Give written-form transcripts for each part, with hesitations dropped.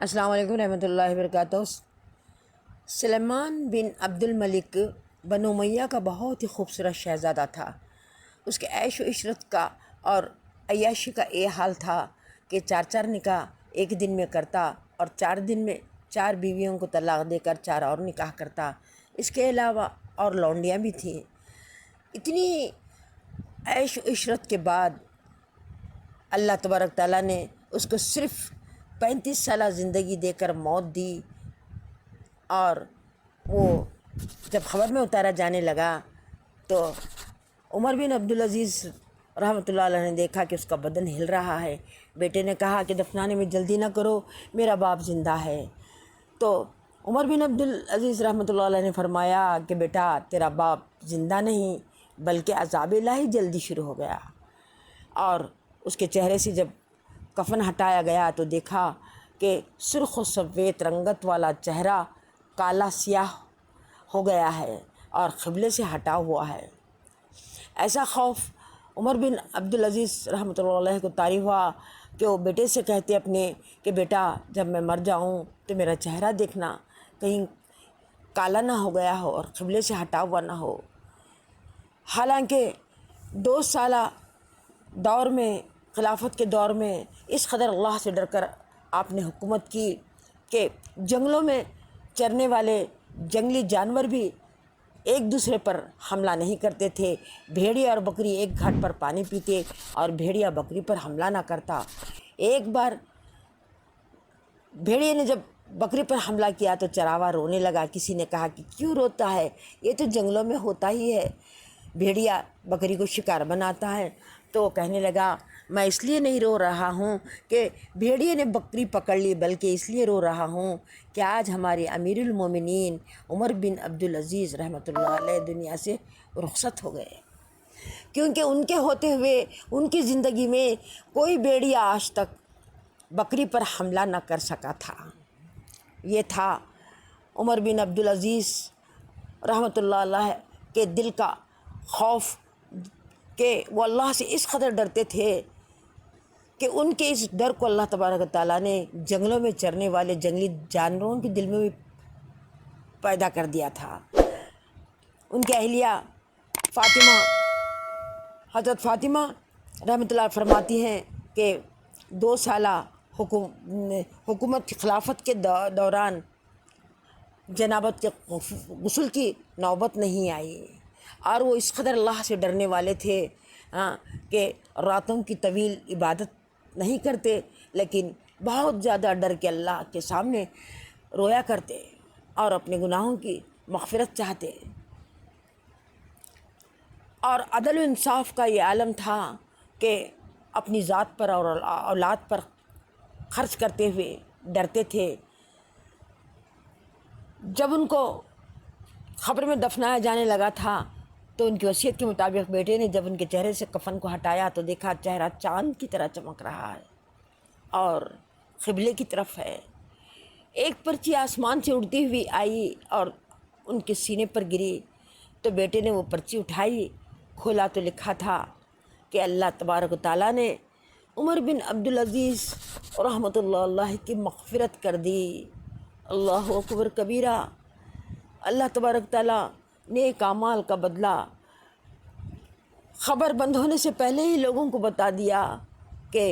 السلام علیکم رحمۃ اللہ وبرکاتہ۔ سلیمان بن عبد الملک بنو امیہ کا بہت ہی خوبصورت شہزادہ تھا۔ اس کے عیش و عشرت کا اور عیاشی کا یہ حال تھا کہ 4 نکاح ایک دن میں کرتا اور 4 دن میں 4 بیویوں کو طلاق دے کر 4 اور نکاح کرتا۔ اس کے علاوہ اور لونڈیاں بھی تھیں۔ اتنی عیش و عشرت کے بعد اللہ تبارک تعالیٰ نے اس کو صرف 35 سالہ زندگی دے کر موت دی، اور وہ جب خبر میں اتارا جانے لگا تو عمر بن عبدالعزیز رحمۃ اللہ علیہ نے دیکھا کہ اس کا بدن ہل رہا ہے۔ بیٹے نے کہا کہ دفنانے میں جلدی نہ کرو، میرا باپ زندہ ہے۔ تو عمر بن عبدالعزیز رحمۃ اللہ علیہ نے فرمایا کہ بیٹا، تیرا باپ زندہ نہیں بلکہ عذاب الہی جلدی شروع ہو گیا۔ اور اس کے چہرے سے جب کفن ہٹایا گیا تو دیکھا کہ سرخ و سفید رنگت والا چہرہ کالا سیاہ ہو گیا ہے اور قبلے سے ہٹا ہوا ہے۔ ایسا خوف عمر بن عبدالعزیز رحمۃ اللہ علیہ کو طاری ہوا کہ وہ بیٹے سے کہتے اپنے کہ بیٹا، جب میں مر جاؤں تو میرا چہرہ دیکھنا، کہیں کالا نہ ہو گیا ہو اور قبلے سے ہٹا ہوا نہ ہو۔ حالانکہ 2 سالہ دور میں، خلافت کے دور میں، اس قدر اللہ سے ڈر کر آپ نے حکومت کی کہ جنگلوں میں چرنے والے جنگلی جانور بھی ایک دوسرے پر حملہ نہیں کرتے تھے۔ بھیڑیا اور بکری ایک گھاٹ پر پانی پیتے اور بھیڑیا بکری پر حملہ نہ کرتا۔ ایک بار بھیڑیے نے جب بکری پر حملہ کیا تو چراوا رونے لگا۔ کسی نے کہا کہ کیوں روتا ہے، یہ تو جنگلوں میں ہوتا ہی ہے، بھیڑیا بکری کو شکار بناتا ہے۔ تو وہ کہنے لگا، میں اس لیے نہیں رو رہا ہوں کہ بھیڑیے نے بکری پکڑ لی، بلکہ اس لیے رو رہا ہوں کہ آج ہمارے امیر المومنین عمر بن عبدالعزیز رحمۃ اللہ علیہ دنیا سے رخصت ہو گئے، کیونکہ ان کے ہوتے ہوئے ان کی زندگی میں کوئی بھیڑیا آج تک بکری پر حملہ نہ کر سکا تھا۔ یہ تھا عمر بن عبدالعزیز رحمۃ اللہ علیہ کے دل کا خوف کہ وہ اللہ سے اس قدر ڈرتے تھے کہ ان کے اس ڈر کو اللہ تبارک و تعالیٰ نے جنگلوں میں چرنے والے جنگلی جانوروں کے دل میں بھی پیدا کر دیا تھا۔ ان کی اہلیہ فاطمہ، حضرت فاطمہ رحمۃ اللہ فرماتی ہیں کہ 2 سالہ حکومت کی خلافت کے دوران جنابت کے غسل کی نوبت نہیں آئی، اور وہ اس قدر اللہ سے ڈرنے والے تھے کہ راتوں کی طویل عبادت نہیں کرتے، لیکن بہت زیادہ ڈر کے اللہ کے سامنے رویا کرتے اور اپنے گناہوں کی مغفرت چاہتے۔ اور عدل و انصاف کا یہ عالم تھا کہ اپنی ذات پر اور اولاد پر خرچ کرتے ہوئے ڈرتے تھے۔ جب ان کو قبر میں دفنایا جانے لگا تھا تو ان کی وصیت کے مطابق بیٹے نے جب ان کے چہرے سے کفن کو ہٹایا تو دیکھا چہرہ چاند کی طرح چمک رہا ہے اور قبلے کی طرف ہے۔ ایک پرچی آسمان سے اڑتی ہوئی آئی اور ان کے سینے پر گری تو بیٹے نے وہ پرچی اٹھائی، کھولا تو لکھا تھا کہ اللہ تبارک و تعالیٰ نے عمر بن عبدالعزیز رحمۃ اللہ علیہ کی مغفرت کر دی۔ اللہ اکبر کبیرہ۔ اللہ تبارک تعالیٰ نیک اعمال کا بدلہ خبر بند ہونے سے پہلے ہی لوگوں کو بتا دیا کہ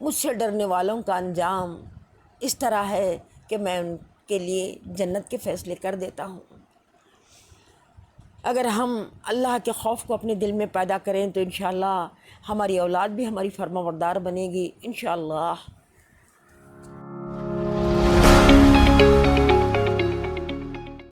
مجھ سے ڈرنے والوں کا انجام اس طرح ہے کہ میں ان کے لیے جنت کے فیصلے کر دیتا ہوں۔ اگر ہم اللہ کے خوف کو اپنے دل میں پیدا کریں تو انشاءاللہ ہماری اولاد بھی ہماری فرما بردار بنے گی انشاءاللہ۔